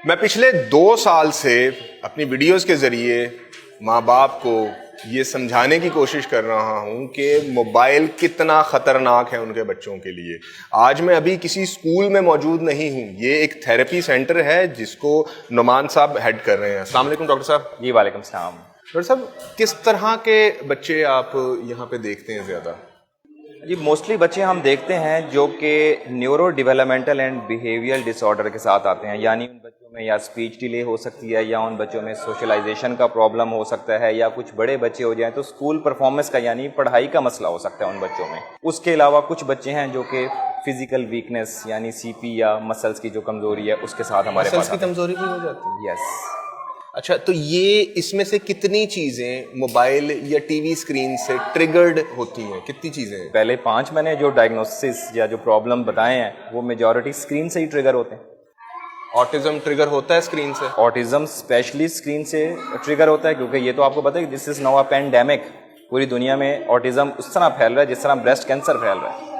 میں پچھلے 2 سال سے اپنی ویڈیوز کے ذریعے ماں باپ کو یہ سمجھانے کی کوشش کر رہا ہوں کہ موبائل کتنا خطرناک ہے ان کے بچوں کے لیے. آج میں ابھی کسی اسکول میں موجود نہیں ہوں, یہ ایک تھیراپی سینٹر ہے جس کو نعمان صاحب ہیڈ کر رہے ہیں. السلام علیکم ڈاکٹر صاحب. جی وعلیکم السلام. ڈاکٹر صاحب, کس طرح کے بچے آپ یہاں پہ دیکھتے ہیں زیادہ؟ جی موسٹلی بچے ہم دیکھتے ہیں جو کہ neurodevelopmental and behaviour disorder کے ساتھ آتے ہیں, یعنی ان بچوں میں یا اسپیچ ڈیلے ہو سکتی ہے, یا ان بچوں میں سوشلائزیشن کا پرابلم ہو سکتا ہے, یا کچھ بڑے بچے ہو جائیں تو اسکول پرفارمنس کا یعنی پڑھائی کا مسئلہ ہو سکتا ہے ان بچوں میں. اس کے علاوہ کچھ بچے ہیں جو کہ فزیکل ویکنیس یعنی سی پی یا مسلس کی جو کمزوری ہے اس کے ساتھ ہمارے پاس. مسلس کی کمزوری بھی ہو جاتی ہے؟ یس. اچھا, تو یہ اس میں سے کتنی چیزیں موبائل یا ٹی وی اسکرین سے ٹریگرڈ ہوتی ہیں؟ کتنی چیزیں؟ پہلے 5 میں نے جو ڈائگنوسس یا جو پرابلم بتائے ہیں وہ میجورٹی اسکرین سے ہی ٹریگر ہوتے ہیں. آٹزم ٹریگر ہوتا ہے اسکرین سے؟ آٹزم اسپیشلی اسکرین سے ٹریگر ہوتا ہے, کیونکہ یہ تو آپ کو پتہ ہے دس از ناؤ اے پینڈیمک. پوری دنیا میں آٹزم اس طرح پھیل رہا ہے جس طرح بریسٹ کینسر پھیل رہا ہے.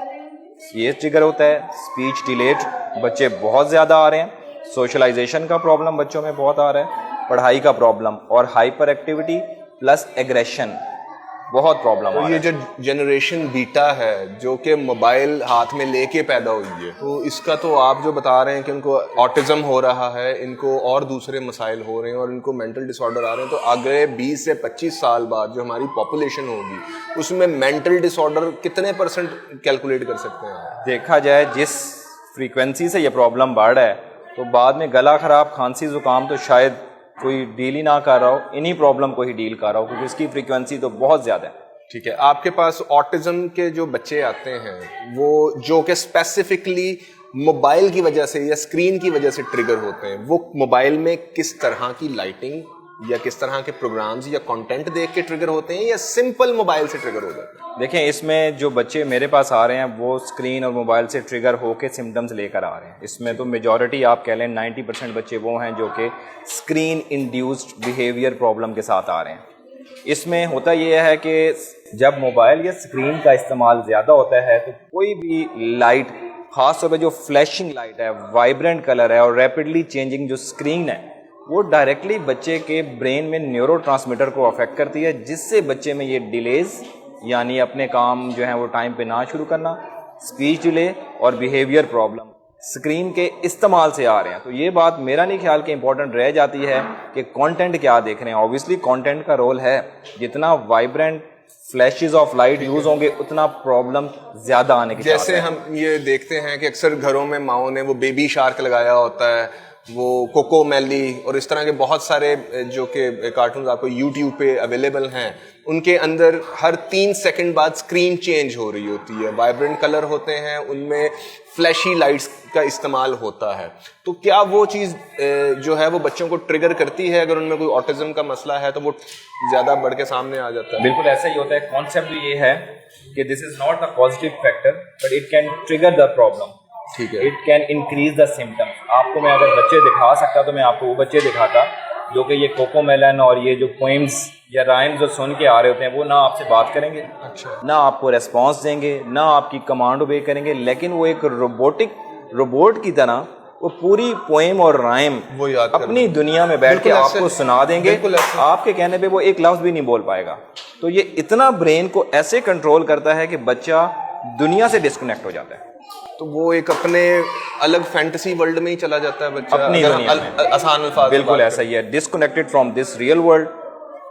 یہ ٹریگر ہوتا ہے. اسپیچ ڈیلیٹ بچے بہت زیادہ آ رہے ہیں. سوشلائزیشن کا پرابلم بچوں میں بہت آ رہا ہے. پڑھائی کا پرابلم اور ہائپر ایکٹیویٹی پلس ایگریشن بہت پرابلم آ رہا ہے. یہ جو جنریشن بیٹا ہے جو کہ موبائل ہاتھ میں لے کے پیدا ہوئی ہے, تو اس کا تو آپ جو بتا رہے ہیں کہ ان کو آٹزم ہو رہا ہے, ان کو اور دوسرے مسائل ہو رہے ہیں اور ان کو مینٹل ڈس آرڈر آ رہے ہیں, تو اگلے 20 سے 25 سال بعد جو ہماری پاپولیشن ہوگی اس میں مینٹل ڈس آرڈر کتنے % کیلکولیٹ کر سکتے ہیں؟ دیکھا جائے جس فریکوینسی سے یہ پرابلم بڑھ رہا ہے تو بعد میں گلا خراب, کھانسی, زکام تو شاید کوئی ڈیل ہی نہ کر رہا ہو, انہی پرابلم کو ہی ڈیل کر رہا ہو, کیونکہ اس کی فریکوینسی تو بہت زیادہ ہے. ٹھیک ہے, آپ کے پاس آٹزم کے جو بچے آتے ہیں وہ جو کہ اسپیسیفکلی موبائل کی وجہ سے یا اسکرین کی وجہ سے ٹریگر ہوتے ہیں, وہ موبائل میں کس طرح کی لائٹنگ یا کس طرح کے پروگرامز یا کنٹینٹ دیکھ کے ٹریگر ہوتے ہیں, یا سمپل موبائل سے ٹریگر ہو جاتے ہیں؟ دیکھیں اس میں جو بچے میرے پاس آ رہے ہیں وہ اسکرین اور موبائل سے ٹریگر ہو کے سمٹمز لے کر آ رہے ہیں. اس میں تو میجورٹی آپ کہہ لیں 90% بچے وہ ہیں جو کہ اسکرین انڈیوسڈ بیہیویئر پرابلم کے ساتھ آ رہے ہیں. اس میں ہوتا یہ ہے کہ جب موبائل یا اسکرین کا استعمال زیادہ ہوتا ہے تو کوئی بھی لائٹ, خاص طور پہ جو فلیشنگ لائٹ ہے, وائبرنٹ کلر ہے اور ریپڈلی چینجنگ جو اسکرین ہے, وہ ڈائریکٹلی بچے کے برین میں نیورو ٹرانسمیٹر کو افیکٹ کرتی ہے, جس سے بچے میں یہ ڈیلیز یعنی اپنے کام جو ہیں وہ ٹائم پہ نہ شروع کرنا, اسپیچ ڈیلے اور بیہیویئر پرابلم اسکرین کے استعمال سے آ رہے ہیں. تو یہ بات میرا نہیں خیال کہ امپورٹنٹ رہ جاتی ہے کہ کانٹینٹ کیا دیکھ رہے ہیں. اوبیسلی کانٹینٹ کا رول ہے, جتنا vibrant flashes of light use ہوں گے اتنا پرابلم زیادہ آنے کی. جیسے ہم یہ دیکھتے ہیں کہ اکثر گھروں میں ماؤں نے وہ بیبی شارک لگایا ہوتا ہے, وہ کوکو میلی اور اس طرح کے بہت سارے جو کہ کارٹونز آپ کو یوٹیوب پہ اویلیبل ہیں, ان کے اندر ہر 3 سیکنڈ بعد اسکرین چینج ہو رہی ہوتی ہے, وائبرنٹ کلر ہوتے ہیں, ان میں فلیشی لائٹس کا استعمال ہوتا ہے. تو کیا وہ چیز جو ہے وہ بچوں کو ٹریگر کرتی ہے؟ اگر ان میں کوئی آٹزم کا مسئلہ ہے تو وہ زیادہ بڑھ کے سامنے آ جاتا ہے. بالکل ایسا ہی ہوتا ہے. کانسیپٹ یہ ہے کہ this is not the positive factor but it can trigger the problem. ٹھیک ہے, it can increase the symptoms. آپ کو میں اگر بچے دکھا سکتا تو میں آپ کو وہ بچے دکھاتا جو کہ یہ کوکو میلن اور یہ جو پوئمز یا رائمز جو سن کے آ رہے ہوتے ہیں وہ نہ آپ سے بات کریں گے, نہ آپ کو ریسپانس دیں گے, نہ آپ کی کمانڈ اوبے کریں گے, لیکن وہ ایک روبوٹ کی طرح وہ پوری پوئم اور رائم اپنی دنیا میں بیٹھ کے آپ کو سنا دیں گے. آپ کے کہنے پہ وہ ایک لفظ بھی نہیں بول پائے گا. تو یہ اتنا برین کو ایسے کنٹرول کرتا ہے کہ بچہ دنیا سے ڈسکنیکٹ ہو جاتا ہے. تو وہ ایک اپنے الگ فینٹیسی ورلڈ میں ہی چلا جاتا ہے بچہ, اپنی دنیا میں. آسان الفاظ. بالکل ایسا ہی ہے, disconnected from this real world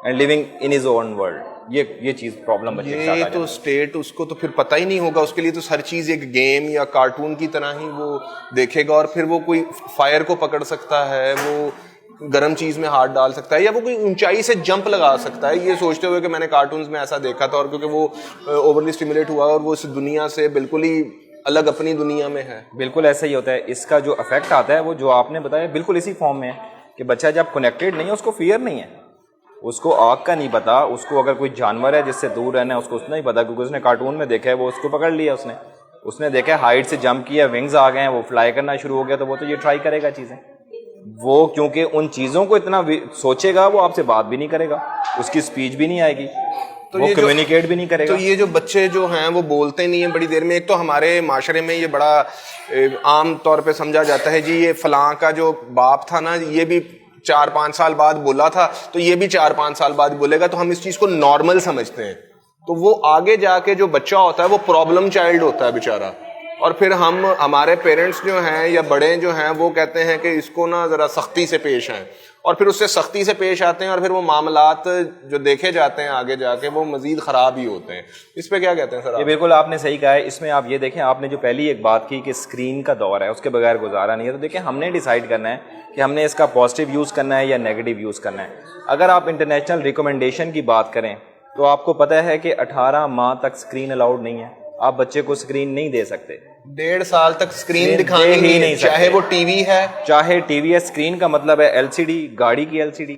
and living in his own world. یہ چیز پرابلم بچے کے ساتھ. یہ تو اسٹیٹ اس کو تو پھر پتہ ہی نہیں ہوگا, اس کے لیے تو ہر چیز ایک گیم یا کارٹون کی طرح ہی وہ دیکھے گا, اور پھر وہ کوئی فائر کو پکڑ سکتا ہے, وہ گرم چیز میں ہاتھ ڈال سکتا ہے, یا وہ کوئی اونچائی سے جمپ لگا سکتا ہے یہ سوچتے ہوئے کہ میں نے کارٹونز میں ایسا دیکھا تھا, اور کیونکہ وہ اوورلی اسٹیمولیٹ ہوا اور وہ اس دنیا سے بالکل ہی الگ اپنی دنیا میں ہے. بالکل ایسا ہی ہوتا ہے. اس کا جو افیکٹ آتا ہے وہ جو آپ نے بتایا بالکل اسی فارم میں ہے کہ بچہ جب کنیکٹڈ نہیں ہے, اس کو فیئر نہیں ہے, اس کو آگ کا نہیں پتا, اس کو اگر کوئی جانور ہے جس سے دور رہنا ہے اس کو اتنا ہی پتا, کیونکہ اس نے کارٹون میں دیکھا ہے, وہ اس کو پکڑ لیا, اس نے دیکھا ہے ہائٹ سے جمپ کیا, ونگز آ گئے ہیں, وہ فلائی کرنا شروع ہو گیا, تو وہ تو یہ ٹرائی کرے گا چیزیں. وہ کیونکہ ان چیزوں کو اتنا سوچے گا وہ آپ سے بات بھی نہیں کرے گا, اس کی اسپیچ بھی نہیں آئے گی. وہ کمیونیکیٹ بھی نہیں کرے گا. تو یہ جو بچے جو ہیں وہ بولتے نہیں ہیں بڑی دیر میں. ایک تو ہمارے معاشرے میں یہ بڑا عام طور پہ سمجھا جاتا ہے جی یہ فلاں کا جو باپ تھا نا یہ بھی 4-5 سال بعد بولا تھا تو یہ بھی 4-5 سال بعد بولے گا, تو ہم اس چیز کو نارمل سمجھتے ہیں. تو وہ آگے جا کے جو بچہ ہوتا ہے وہ پرابلم چائلڈ ہوتا ہے بیچارہ, اور پھر ہمارے پیرنٹس جو ہیں یا بڑے جو ہیں وہ کہتے ہیں کہ اس کو نا ذرا سختی سے پیش آئیں, اور پھر اس سے سختی سے پیش آتے ہیں, اور پھر وہ معاملات جو دیکھے جاتے ہیں آگے جا کے وہ مزید خراب ہی ہوتے ہیں. اس پہ کیا کہتے ہیں سر؟ یہ بالکل آپ نے صحیح کہا ہے. اس میں آپ یہ دیکھیں, آپ نے جو پہلی ایک بات کی کہ اسکرین کا دور ہے اس کے بغیر گزارا نہیں ہے, تو دیکھیں ہم نے ڈیسائیڈ کرنا ہے کہ ہم نے اس کا پازیٹیو یوز کرنا ہے یا نیگیٹو یوز کرنا ہے. اگر آپ انٹرنیشنل ریکمنڈیشن کی بات کریں تو آپ کو پتہ ہے کہ 18 ماہ تک اسکرین الاؤڈ نہیں ہے. آپ بچے کو اسکرین نہیں دے سکتے, 1.5 سال تک اسکرین دکھانی ہی نہیں, چاہے وہ ٹی وی ہے, چاہے ٹی وی ہے. اسکرین کا مطلب ہے LCD, گاڑی کی LCD,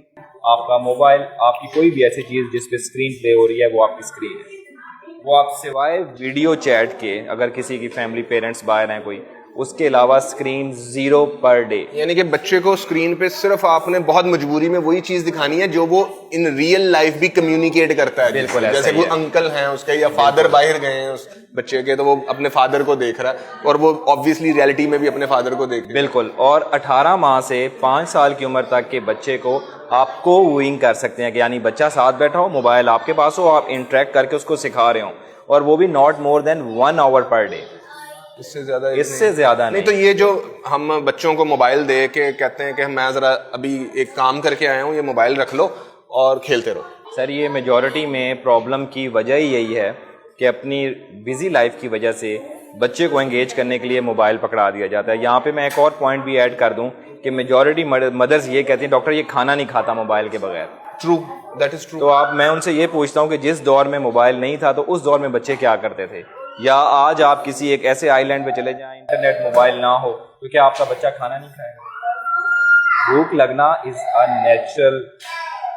آپ کا موبائل, آپ کی کوئی بھی ایسی چیز جس پہ اسکرین پلے ہو رہی ہے وہ آپ کی اسکرین ہے. وہ آپ سوائے ویڈیو چیٹ کے, اگر کسی کی فیملی پیرنٹس باہر ہیں کوئی, اس کے علاوہ اسکرین 0 پر ڈے. یعنی کہ بچے کو اسکرین پہ صرف آپ نے بہت مجبوری میں وہی چیز دکھانی ہے جو وہ ان ریئل لائف بھی کمیونیکیٹ کرتا ہے. بالکل جیسے وہ انکل ہیں اس کے یا فادر باہر گئے ہیں اس بچے کے, تو وہ اپنے فادر کو دیکھ رہا ہے اور وہ آبویسلی ریئلٹی میں بھی اپنے فادر کو دیکھ رہا ہے. بالکل. اور 18 ماہ سے 5 سال کی عمر تک کے بچے کو آپ کو ووئنگ کر سکتے ہیں, کہ یعنی بچہ ساتھ بیٹھا ہو, موبائل آپ کے پاس ہو, آپ انٹریکٹ کر کے اس کو سکھا رہے ہوں, اور وہ بھی not more then 1 our per day. اس سے زیادہ نہیں. تو یہ جو ہم بچوں کو موبائل دے کے کہتے ہیں کہ میں ذرا ابھی ایک کام کر کے آیا ہوں, یہ موبائل رکھ لو اور کھیلتے رہو. سر یہ میجورٹی میں پرابلم کی وجہ ہی یہی ہے کہ اپنی بزی لائف کی وجہ سے بچے کو انگیج کرنے کے لیے موبائل پکڑا دیا جاتا ہے. یہاں پہ میں ایک اور پوائنٹ بھی ایڈ کر دوں کہ میجورٹی مدرز یہ کہتی ہیں ڈاکٹر یہ کھانا نہیں کھاتا موبائل کے بغیر. True, that is true. تو میں ان سے یہ پوچھتا ہوں کہ جس دور میں موبائل نہیں تھا تو اس دور میں بچے کیا کرتے تھے, یا آج آپ کسی ایک ایسے آئی لینڈ پہ چلے جائیں انٹرنیٹ موبائل نہ ہو تو کیا آپ کا بچہ کھانا نہیں کھائے گا؟ بھوک لگنا از اے نیچرل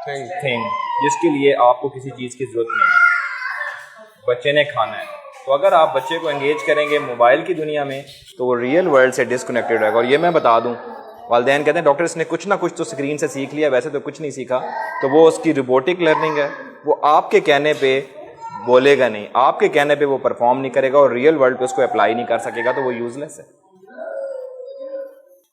تھنگ جس کے لیے آپ کو کسی چیز کی ضرورت نہیں ہے, بچے نے کھانا ہے. تو اگر آپ بچے کو انگیج کریں گے موبائل کی دنیا میں تو وہ ریئل ورلڈ سے ڈسکنیکٹڈ رہے گا. اور یہ میں بتا دوں, والدین کہتے ہیں ڈاکٹر اس نے کچھ نہ کچھ تو اسکرین سے سیکھ لیا, ویسے تو کچھ نہیں سیکھا. تو وہ اس کی روبوٹک لرننگ ہے, وہ آپ کے کہنے پہ بولے گا نہیں, آپ کے کہنے پہ وہ پرفارم نہیں کرے گا, اور ریئل ورلڈ پہ اس کو اپلائی نہیں کر سکے گا, تو وہ یوز لیس ہے.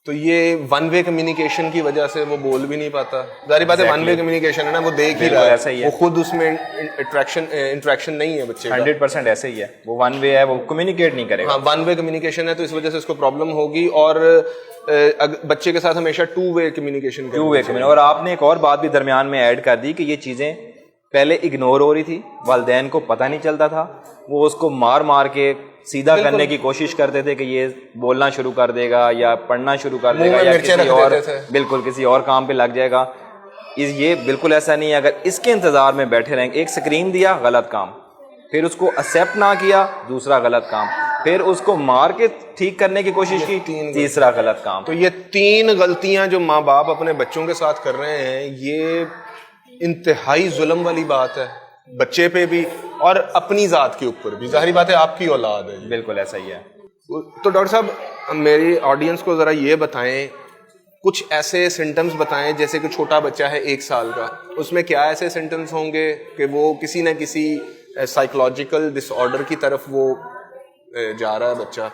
تو یہ ون وے کمیونیکیشن کی وجہ سے وہ بول بھی نہیں پاتا. ظاہر بات ہے ون وے کمیونیکیشن ہے نا, وہ دیکھ ہی رہا ہے, ایسا ہی ہے, وہ خود اس میں انٹریکشن نہیں ہے بچے کا. 100% ایسے ہی ہے, وہ ون وے ہے, وہ کمیونیکیٹ نہیں کرے گا. ہاں ون وے کمیونیکیشن ہے, تو اس وجہ سے اس کو پرابلم ہوگی. اور بچے کے ساتھ ہمیشہ 2 وے کمیونیکیشن. اور آپ نے ایک اور بات بھی درمیان میں ایڈ کر دی کہ یہ چیزیں پہلے اگنور ہو رہی تھی, والدین کو پتہ نہیں چلتا تھا, وہ اس کو مار مار کے سیدھا کرنے کی کوشش کرتے تھے کہ یہ بولنا شروع کر دے گا یا پڑھنا شروع کر دے گا یا کسی اور بالکل کسی اور کام پہ لگ جائے گا. یہ بالکل ایسا نہیں ہے. اگر اس کے انتظار میں بیٹھے رہیں, ایک سکرین دیا غلط کام, پھر اس کو ایکسیپٹ نہ کیا دوسرا غلط کام, پھر اس کو مار کے ٹھیک کرنے کی کوشش کی تیسرا غلط کام. تو یہ 3 غلطیاں جو ماں باپ اپنے بچوں کے ساتھ کر رہے ہیں, یہ انتہائی ظلم والی بات ہے بچے پہ بھی اور اپنی ذات کے اوپر بھی. ظاہری بات ہے آپ کی اولاد ہے. بالکل ایسا ہی ہے. تو ڈاکٹر صاحب میری آڈینس کو ذرا یہ بتائیں, کچھ ایسے سمٹمز بتائیں, جیسے کہ چھوٹا بچہ ہے 1 سال کا, اس میں کیا ایسے سمٹمز ہوں گے کہ وہ کسی نہ کسی سائیکولوجیکل ڈس آرڈر کی طرف وہ جا رہا ہے بچہ,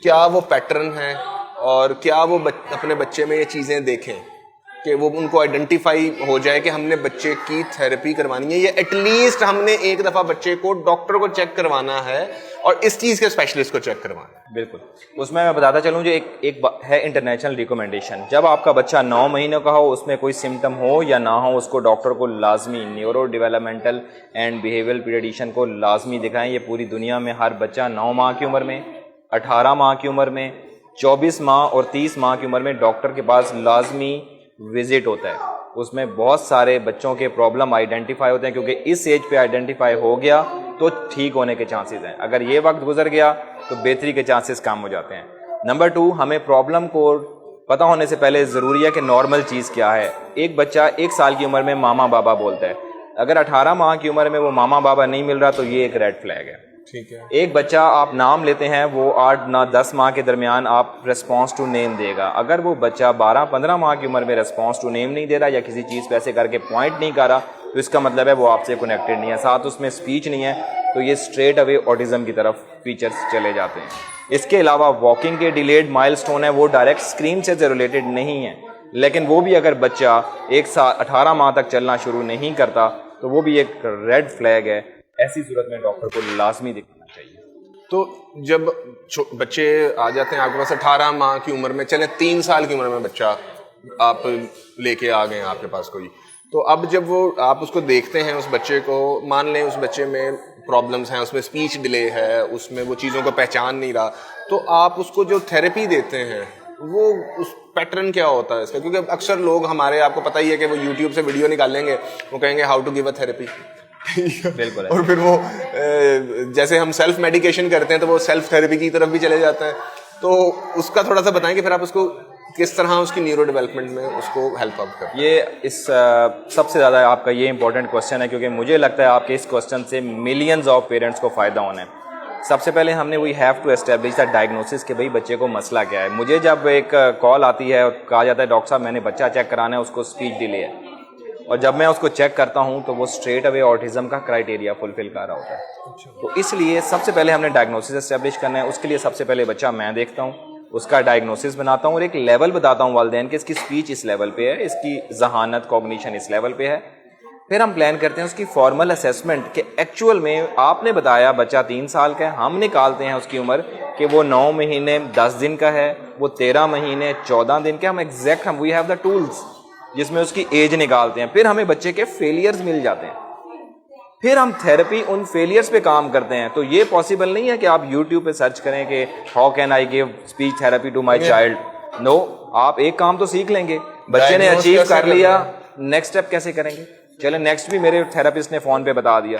کیا وہ پیٹرن ہے, اور کیا وہ اپنے بچے میں یہ چیزیں دیکھیں کہ وہ ان کو آئیڈینٹیفائی ہو جائے کہ ہم نے بچے کی تھیراپی کروانی ہے, یا ایٹ لیسٹ ہم نے ایک دفعہ بچے کو ڈاکٹر کو چیک کروانا ہے اور اس چیز کے اسپیشلسٹ کو چیک کروانا ہے. بالکل. اس میں بتاتا چلوں جو ایک ہے انٹرنیشنل ریکمنڈیشن, جب آپ کا بچہ 9 مہینوں کا ہو, اس میں کوئی سمٹم ہو یا نہ ہو, اس کو ڈاکٹر کو لازمی neuro developmental and behavioural paediatrician کو لازمی دکھائیں. یہ پوری دنیا میں ہر بچہ 9 ماہ کی عمر میں, 18 ماہ کی عمر میں, 24 ماہ اور 30 ماہ کی عمر میں ڈاکٹر کے پاس لازمی وزٹ ہوتا ہے. اس میں بہت سارے بچوں کے پرابلم آئیڈینٹیفائی ہوتے ہیں, کیونکہ اس ایج پہ آئیڈینٹیفائی ہو گیا تو ٹھیک ہونے کے چانسز ہیں. اگر یہ وقت گزر گیا تو بہتری کے چانسز کم ہو جاتے ہیں. نمبر 2, ہمیں پرابلم کو پتہ ہونے سے پہلے ضروری ہے کہ نارمل چیز کیا ہے. ایک بچہ 1 سال کی عمر میں ماما بابا بولتا ہے, اگر 18 ماہ کی عمر میں وہ ماما بابا نہیں مل رہا تو یہ ایک ریڈ فلیگ ہے. ٹھیک ہے. ایک بچہ آپ نام لیتے ہیں, وہ 8-10 ماہ کے درمیان آپ ریسپانس ٹو نیم دے گا. اگر وہ بچہ 12-15 ماہ کی عمر میں ریسپانس ٹو نیم نہیں دے رہا یا کسی چیز پہ ایسے کر کے پوائنٹ نہیں کر رہا تو اس کا مطلب ہے وہ آپ سے کنیکٹڈ نہیں ہے. ساتھ اس میں اسپیچ نہیں ہے تو یہ اسٹریٹ اوے آٹزم کی طرف فیچرز چلے جاتے ہیں. اس کے علاوہ واکنگ کے ڈیلیڈ مائل سٹون ہے, وہ ڈائریکٹ اسکرین سے ریلیٹڈ نہیں ہے, لیکن وہ بھی اگر بچہ 18 ماہ تک چلنا شروع نہیں کرتا تو وہ بھی ایک ریڈ فلیگ ہے. ایسی صورت میں ڈاکٹر کو لازمی دکھانا چاہیے. تو جب بچے آ جاتے ہیں آپ کے پاس 18 ماہ کی عمر میں, چلیں 3 سال کی عمر میں بچہ آپ لے کے آ گئے ہیں آپ کے پاس کوئی, تو اب جب وہ آپ اس کو دیکھتے ہیں اس بچے کو, مان لیں اس بچے میں پرابلمس ہیں, اس میں اسپیچ ڈیلے ہے, اس میں وہ چیزوں کو پہچان نہیں رہا, تو آپ اس کو جو تھیراپی دیتے ہیں وہ اس پیٹرن کیا ہوتا ہے اس کا؟ کیونکہ اکثر لوگ ہمارے, آپ کو پتہ ہی ہے کہ وہ یوٹیوب سے ویڈیو نکالیں گے, وہ کہیں گے how to give a therapy, بالکل, اور پھر وہ جیسے ہم سیلف میڈیکیشن کرتے ہیں تو وہ سیلف تھیراپی کی طرف بھی چلے جاتے ہیں. تو اس کا تھوڑا سا بتائیں کہ پھر آپ اس کو کس طرح اس کی نیورو ڈیولپمنٹ میں اس کو ہیلپ اپ کریں. یہ اس سب سے زیادہ آپ کا یہ امپورٹنٹ کوشچن ہے, کیونکہ مجھے لگتا ہے آپ کے اس کوشچن سے ملینز آف پیرنٹس کو فائدہ ہونا ہے. سب سے پہلے ہم نے we have to establish the diagnosis کہ بھائی بچے کو مسئلہ کیا ہے. مجھے جب ایک کال آتی ہے اور کہا جاتا ہے ڈاکٹر صاحب میں نے بچہ چیک کرانا ہے, اس کو اسپیچ ڈیلے ہے, اور جب میں اس کو چیک کرتا ہوں تو وہ اسٹریٹ اوے آٹزم کا کرائٹیریا فلفل کر رہا ہوتا ہے. تو اس لیے سب سے پہلے ہم نے ڈائگنوسس اسٹیبلش کرنا ہے. اس کے لیے سب سے پہلے بچہ میں دیکھتا ہوں, اس کا ڈائگنوسس بناتا ہوں اور ایک لیول بتاتا ہوں والدین کہ اس کی اسپیچ اس لیول پہ ہے, اس کی ذہانت کوگنیشن اس لیول پہ ہے. پھر ہم پلان کرتے ہیں اس کی فارمل اسیسمنٹ کہ ایکچوئل میں آپ نے بتایا بچہ 3 سال کا ہے, ہم نکالتے ہیں اس کی عمر کہ وہ 9 مہینے 10 دن کا ہے, وہ 13 مہینے 14 دن کا. ہم exact we have the tools جس میں اس کی ایج نکالتے ہیں. پھر ہمیں بچے کے فیلئرز مل جاتے ہیں, پھر ہم تھیراپی ان فیلئرز پہ کام کرتے ہیں. تو یہ پاسبل نہیں ہے کہ آپ یوٹیوب پہ سرچ کریں کہ how can I give speech therapy to my child. No, آپ ایک کام تو سیکھ لیں گے, بچے نے اچیو کر لیا, نیکسٹ اسٹیپ کیسے کریں گے؟ چلیں نیکسٹ بھی میرے تھراپسٹ نے فون پہ بتا دیا,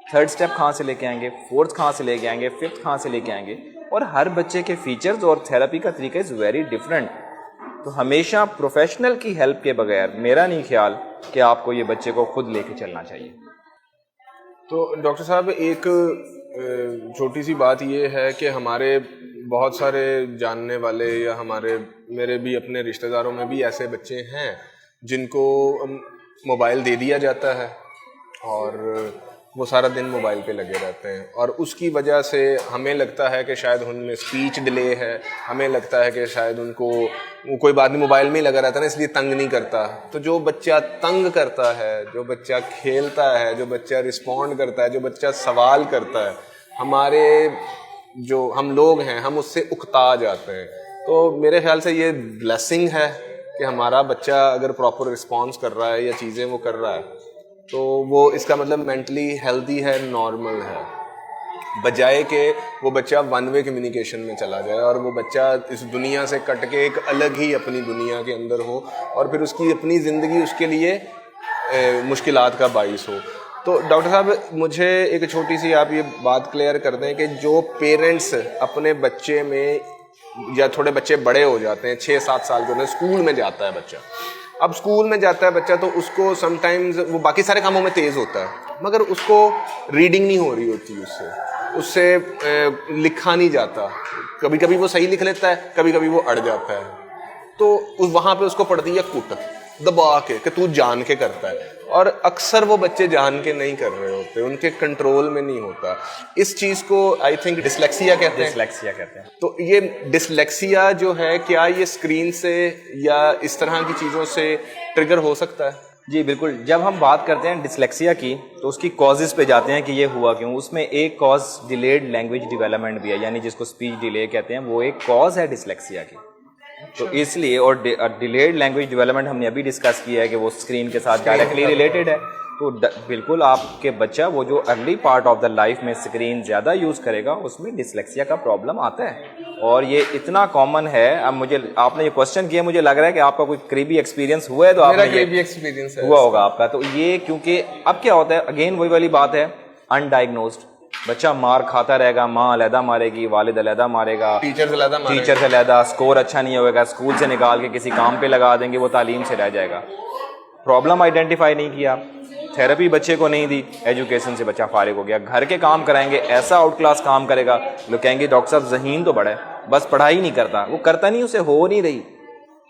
3rd اسٹیپ کہاں سے لے کے آئیں گے, 4th کہاں سے لے کے آئیں گے, 5th کہاں سے لے کے آئیں گے. اور ہر بچے کے فیچرز اور تھیراپی کا طریقہ از ویری ڈفرینٹ. تو ہمیشہ پروفیشنل کی ہیلپ کے بغیر میرا نہیں خیال کہ آپ کو یہ بچے کو خود لے کے چلنا چاہیے. تو ڈاکٹر صاحب ایک چھوٹی سی بات یہ ہے کہ ہمارے بہت سارے جاننے والے یا میرے بھی اپنے رشتہ داروں میں بھی ایسے بچے ہیں جن کو موبائل دے دیا جاتا ہے اور وہ سارا دن موبائل پہ لگے رہتے ہیں, اور اس کی وجہ سے ہمیں لگتا ہے کہ شاید ان میں اسپیچ ڈیلے ہے, ہمیں لگتا ہے کہ شاید ان کو کوئی بات نہیں موبائل میں ہی لگا رہتا ہے نا اس لیے تنگ نہیں کرتا. تو جو بچہ تنگ کرتا ہے, جو بچہ کھیلتا ہے, جو بچہ رسپونڈ کرتا ہے, جو بچہ سوال کرتا ہے, ہمارے جو ہم لوگ ہیں ہم اس سے اکتا جاتے ہیں. تو میرے خیال سے یہ بلیسنگ ہے کہ ہمارا بچہ اگر پراپر رسپانس کر رہا ہے یا چیزیں وہ کر رہا ہے تو وہ اس کا مطلب مینٹلی ہیلدی ہے, نارمل ہے, بجائے کہ وہ بچہ ون وے کمیونیکیشن میں چلا جائے اور وہ بچہ اس دنیا سے کٹ کے ایک الگ ہی اپنی دنیا کے اندر ہو اور پھر اس کی اپنی زندگی اس کے لیے مشکلات کا باعث ہو. تو ڈاکٹر صاحب مجھے ایک چھوٹی سی آپ یہ بات کلیئر کر دیں کہ جو پیرنٹس اپنے بچے میں, یا تھوڑے بچے بڑے ہو جاتے ہیں 6-7 سال کے ہوتے ہیں, اسکول میں جاتا ہے بچہ, اب اسکول میں جاتا ہے بچہ تو اس کو سم ٹائمز وہ باقی سارے کاموں میں تیز ہوتا ہے مگر اس کو ریڈنگ نہیں ہو رہی ہوتی, اس سے لکھا نہیں جاتا, کبھی کبھی وہ صحیح لکھ لیتا ہے, کبھی کبھی وہ اڑ جاتا ہے. تو وہاں پہ اس کو پڑتی ہے کٹ دبا کے کہ تو جان کے کرتا ہے, اور اکثر وہ بچے جان کے نہیں کر رہے ہوتے, ان کے کنٹرول میں نہیں ہوتا. اس چیز کو آئی تھنک ڈسلیکسیا کہتے ہیں. تو یہ ڈسلیکسیا جو ہے کیا یہ اسکرین سے یا اس طرح کی چیزوں سے ٹریگر ہو سکتا ہے؟ جی بالکل. جب ہم بات کرتے ہیں ڈسلیکسیا کی تو اس کی کازز پہ جاتے ہیں کہ یہ ہوا کیوں. اس میں ایک کاز ڈیلیڈ لینگویج ڈیولپمنٹ بھی ہے, یعنی جس کو اسپیچ ڈیلے کہتے ہیں, وہ ایک کاز ہے ڈسلیکسیا کی. تو اس لیے, اور ڈیلیڈ لینگویج ڈیولپمنٹ ہم نے ابھی ڈسکس کیا ہے کہ وہ اسکرین کے ساتھ ڈائریکٹلی ریلیٹڈ ہے. تو بالکل آپ کے بچہ وہ جو early part of the life میں اسکرین زیادہ یوز کرے گا اس میں ڈسلیکسیا کا پرابلم آتا ہے, اور یہ اتنا کامن ہے. اب مجھے آپ نے یہ کوشچن کیا, مجھے لگ رہا ہے کہ آپ کا کوئی قریبی ایکسپیرینس ہوا ہے, تو آپ ایکسپیرینس ہوا ہوگا آپ کا. تو یہ کیونکہ اب کیا ہوتا ہے, اگین وہی والی بات ہے, انڈائگنوزڈ بچہ مار کھاتا رہے گا, ماں علیحدہ مارے گی, والد علیحدہ مارے گا, ٹیچر سے علیحدہ, اسکور اچھا نہیں ہوئے گا, اسکول سے نکال کے کسی کام پہ لگا دیں گے, وہ تعلیم سے رہ جائے گا. پرابلم آئیڈینٹیفائی نہیں کیا, تھیراپی بچے کو نہیں دی, ایجوکیشن سے بچہ فارغ ہو گیا, گھر کے کام کرائیں گے, ایسا آؤٹ کلاس کام کرے گا, لوگ کہیں گے ڈاکٹر صاحب ذہین تو بڑا ہے, بس پڑھائی نہیں کرتا, وہ کرتا نہیں, اسے ہو نہیں رہی.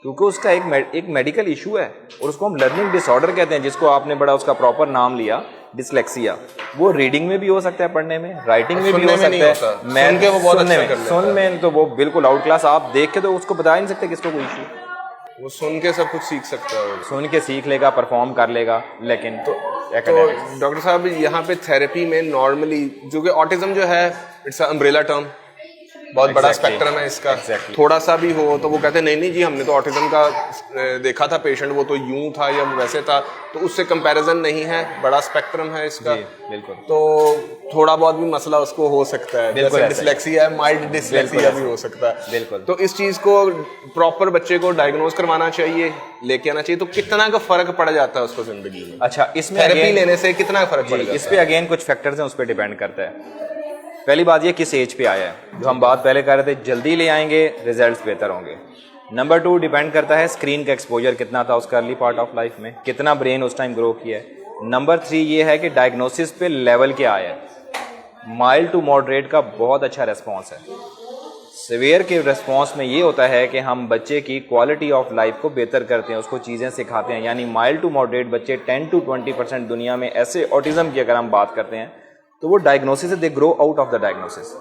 کیونکہ اس کا ایک میڈیکل ایشو ہے اور اس کو ہم لرننگ ڈس آرڈر کہتے ہیں, جس کو آپ نے بڑا اس کا پراپر نام لیا ڈسلیکسیا. وہ ریڈنگ میں بھی ہو سکتا ہے, پڑھنے میں, رائٹنگ میں بھی ہو سکتا ہے, سن میں تو وہ بالکل آؤٹ کلاس. آپ دیکھ کے تو اس کو بتا ہی نہیں سکتے کس کو کوئی ایشو, وہ سن کے سب کچھ سیکھ سکتا ہے, سن کے سیکھ لے گا, پرفارم کر لے گا. لیکن تو ڈاکٹر صاحب یہاں پہ تھراپی میں نارملی جو کہ آٹزم جو ہے اٹس امبریلا ٹرم, بہت بڑا اسپیکٹرم ہے اس کا. تھوڑا سا بھی ہو تو وہ کہتے ہیں نہیں جی ہم نے تو آٹزم کا دیکھا تھا پیشنٹ, وہ تو یوں تھا یا ویسے تھا, تو اس سے کمپیریزن نہیں ہے, بڑا اسپیکٹرم ہے اس کا. بالکل. تو تھوڑا بہت بھی مسئلہ اس کو ہو سکتا ہے, جیسے ڈسلیکسیا ہے, مائلڈ ڈسلیکسیا بھی ہو سکتا ہے. بالکل. تو اس چیز کو پراپر بچے کو ڈائگنوز کروانا چاہیے, لے کے آنا چاہیے. تو کتنا کا فرق پڑ جاتا ہے اس کو زندگی میں؟ اچھا, اس میں تھراپی لینے سے کتنا فرق پڑ جاتا ہے؟ اس پہ اگین کچھ فیکٹرز ہیں, اس پہ ڈیپینڈ کرتا ہے. پہلی بات یہ کس ایج پہ آیا ہے, جو ہم بات پہلے کر رہے تھے, جلدی لے آئیں گے ریزلٹس بہتر ہوں گے. نمبر 2 ڈیپینڈ کرتا ہے اسکرین کا ایکسپوجر کتنا تھا اس کا ارلی پارٹ آف لائف میں, کتنا برین اس ٹائم گرو کیا ہے. نمبر 3 یہ ہے کہ ڈائگنوسس پہ لیول کیا آیا ہے. مائلڈ ٹو ماڈریٹ کا بہت اچھا ریسپانس ہے. سیویئر کے ریسپانس میں یہ ہوتا ہے کہ ہم بچے کی کوالٹی آف لائف کو بہتر کرتے ہیں, اس کو چیزیں سکھاتے ہیں. یعنی مائلڈ ٹو ماڈریٹ بچے 10 to 20% دنیا میں ایسے آٹزم کی اگر ہم بات کرتے ہیں تو وہ ڈائگنوسس سے they grow out of the diagnosis.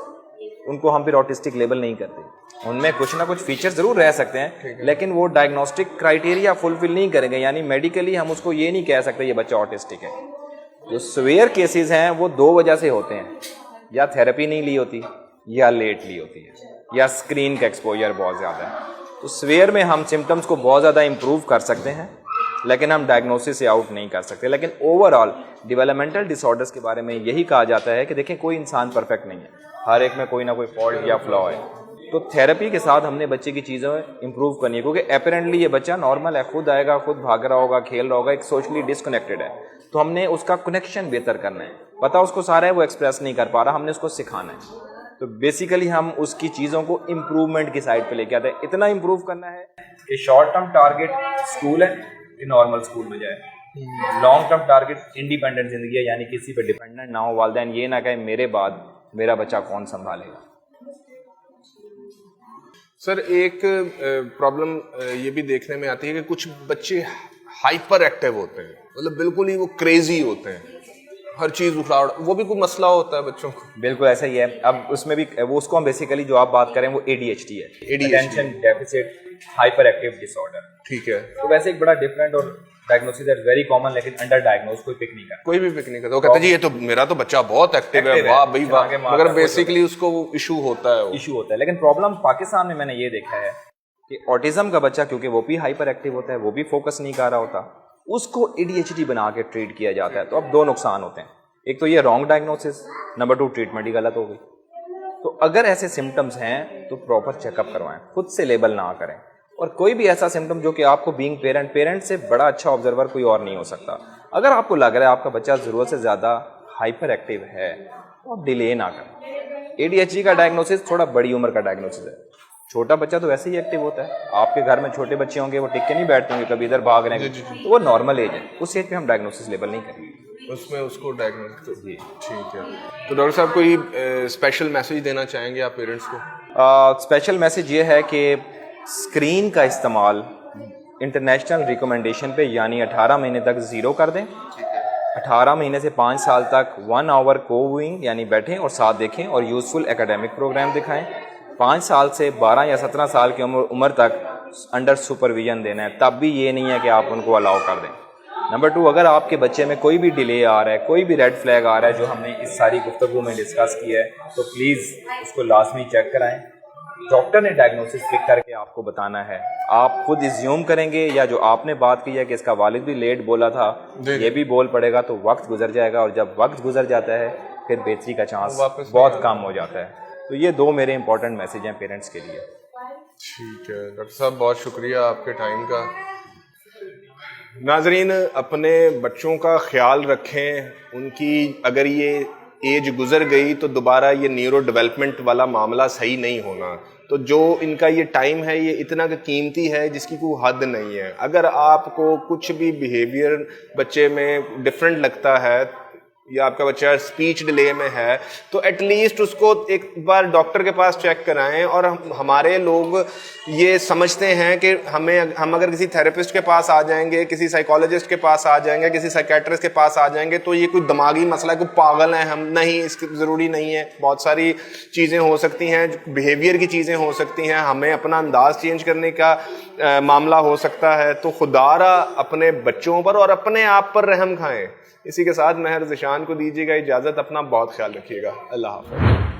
ان کو ہم پھر آٹسٹک لیبل نہیں کرتے. ان میں کچھ نہ کچھ فیچر ضرور رہ سکتے ہیں لیکن وہ ڈائگنوسٹک کرائٹیریا فلفل نہیں کریں گے. یعنی میڈیکلی ہم اس کو یہ نہیں کہہ سکتے یہ بچہ آٹسٹک ہے. جو سویئر کیسز ہیں وہ 2 وجہ سے ہوتے ہیں, یا تھراپی نہیں لی ہوتی یا لیٹ لی ہوتی ہے, یا اسکرین کا ایکسپوجر بہت زیادہ ہے. تو سویئر میں ہم سمٹمس کو بہت زیادہ امپروو کر سکتے ہیں لیکن ہم ڈائگنوسس سے آؤٹ نہیں کر سکتے. لیکن اوور آل ڈیولپمنٹل ڈس آرڈرس کے بارے میں یہی کہا جاتا ہے کہ دیکھیں کوئی انسان پرفیکٹ نہیں ہے, ہر ایک میں کوئی نہ کوئی فالٹ یا فلا ہے. تو تھراپی کے ساتھ ہم نے بچے کی چیزیں امپروو کرنی ہے, کیونکہ اپیرنٹلی یہ بچہ نارمل ہے, خود آئے گا, خود بھاگ رہا ہوگا, کھیل رہا ہوگا, ایک سوشلی ڈسکنیکٹڈ ہے. تو ہم نے اس کا کنیکشن بہتر کرنا ہے. پتہ اس کو سارا ہے, وہ ایکسپریس نہیں کر پا رہا, ہم نے اس کو سکھانا ہے. تو بیسیکلی ہم اس کی چیزوں کو امپروومنٹ کی سائڈ پہ لے کے آتے ہیں. اتنا امپروو کرنا ہے کہ شارٹ ٹرم ٹارگیٹ اسکول ہے کہ نارمل اسکول میں جائے, لانگ ٹرم ٹارگیٹ انڈیپینڈنٹ زندگی ہے, یعنی کسی پہ ڈیپینڈنٹ نہ ہو. والدین یہ نہ کہیں میرے بعد میرا بچہ کون سنبھالے گا. سر ایک پرابلم یہ بھی دیکھنے میں آتی ہے کہ کچھ بچے ہائپر ایکٹیو ہوتے ہیں, مطلب بالکل ہی وہ کریزی ہوتے ہیں, ہر چیز اٹھاڑ, وہ بھی کوئی مسئلہ ہوتا ہے بچوں کو؟ بالکل ایسا ہی ہے. اب اس میں بھی وہ اس کو ہم بیسیکلی جو آپ بات کریں وہ ADHD ہے, اٹینشن ڈیفیسٹ ہائپر ایکٹیو ڈس آرڈر. ٹھیک ہے. تو ویسے ایک بڑا ڈفرینٹ اور ڈائگنوسس ہے ویری کامن, لیکن انڈر ڈائگنوز کوئی پک نہیں کرتا, کوئی بھی پک نہیں کرتا. وہ کہتے ہیں جی یہ تو میرا تو بچہ بہت ایکٹیو ہے, واہ بھائی واہ, مگر بیسیکلی اس کو ایشو ہوتا ہے. لیکن پرابلم پاکستان میں نے یہ دیکھا ہے کہ آٹزم کا بچہ کیونکہ وہ بھی ہائپر ایکٹیو ہوتا ہے, وہ بھی فوکس نہیں کر رہا ہوتا, اس کو ADHD بنا کے ٹریٹ کیا جاتا ہے. تو اب 2 نقصان ہوتے ہیں, ایک تو یہ wrong diagnosis, number 2 treatment he غلط ہو گئی. تو اگر ایسے سمٹمز ہیں تو پراپر چیک اپ کروائیں, خود سے لیبل نہ کریں. اور کوئی بھی ایسا سمٹم جو کہ آپ کو بینگ پیرنٹ سے بڑا اچھا آبزرور کوئی اور نہیں ہو سکتا, اگر آپ کو لگ رہا ہے آپ کا بچہ ضرورت سے زیادہ ہائپر ایکٹیو ہے تو آپ ڈیلے نہ کریں. ADHD کا ڈائگنوسس تھوڑا بڑی عمر کا ڈائگنوسس ہے. چھوٹا بچہ تو ویسے ہی ایکٹیو ہوتا ہے, آپ کے گھر میں چھوٹے بچے ہوں گے وہ ٹک کے نہیں بیٹھتے ہوں گے, کبھی ادھر بھاگ رہے ہیں, تو وہ نارمل ایج ہے, اس ایج پہ ہم ڈائگنوسس لیبل نہیں کریں گے, اس میں اس کو ڈائگنوز. جی ٹھیک ہے. تو ڈاکٹر صاحب کوئی اسپیشل میسج دینا چاہیں گے آپ پیرنٹس کو؟ اسپیشل میسج یہ ہے کہ اسکرین کا استعمال انٹرنیشنل ریکمنڈیشن پہ یعنی 18 مہینے تک 0 کر دیں. 18 مہینے سے 5 سال تک 1 آور کو ویئنگ یعنی بیٹھیں اور ساتھ دیکھیں اور یوزفل ایکیڈیمک پروگرام دکھائیں. 5 سال سے 12 یا 17 سال کی عمر تک انڈر سپرویژن دینا ہے, تب بھی یہ نہیں ہے کہ آپ ان کو الاؤ کر دیں. نمبر 2 اگر آپ کے بچے میں کوئی بھی ڈیلے آ رہا ہے, کوئی بھی ریڈ فلیگ آ رہا ہے جو ہم نے اس ساری گفتگو میں ڈسکس کیا ہے, تو پلیز اس کو لازمی چیک کرائیں. ڈاکٹر نے ڈائگنوسس پک کر کے آپ کو بتانا ہے, آپ خود ایزیوم کریں گے یا جو آپ نے بات کی ہے کہ اس کا والد بھی لیٹ بولا تھا یہ بھی بول پڑے گا, تو وقت گزر جائے گا, اور جب وقت گزر جاتا ہے پھر بہتری کا چانس بہت کم ہو جاتا ہے. تو یہ 2 میرے امپورٹنٹ میسج ہیں پیرنٹس کے لیے. ٹھیک ہے ڈاکٹر صاحب, بہت شکریہ آپ کے ٹائم کا. ناظرین اپنے بچوں کا خیال رکھیں, ان کی اگر یہ ایج گزر گئی تو دوبارہ یہ نیورو ڈیولپمنٹ والا معاملہ صحیح نہیں ہونا. تو جو ان کا یہ ٹائم ہے یہ اتنا قیمتی ہے جس کی کوئی حد نہیں ہے. اگر آپ کو کچھ بھی بیہیویئر بچے میں ڈفرینٹ لگتا ہے یا آپ کا بچہ اسپیچ ڈیلے میں ہے تو ایٹ لیسٹ اس کو ایک بار ڈاکٹر کے پاس چیک کرائیں. اور ہمارے لوگ یہ سمجھتے ہیں کہ ہم اگر کسی تھراپسٹ کے پاس آ جائیں گے, کسی سائیکالوجسٹ کے پاس آ جائیں گے, کسی سائیکیٹرسٹ کے پاس آ جائیں گے تو یہ کوئی دماغی مسئلہ ہے, کوئی پاگل ہیں ہم. نہیں, اس کی ضروری نہیں ہے. بہت ساری چیزیں ہو سکتی ہیں, بیہیویئر کی چیزیں ہو سکتی ہیں, ہمیں اپنا انداز چینج کرنے کا معاملہ ہو سکتا ہے. تو خدا را اپنے بچوں پر اور اپنے آپ پر رحم کھائیں. اسی کے ساتھ مہر ذیشان کو دیجیے گا اجازت. اپنا بہت خیال رکھیے گا. اللہ حافظ.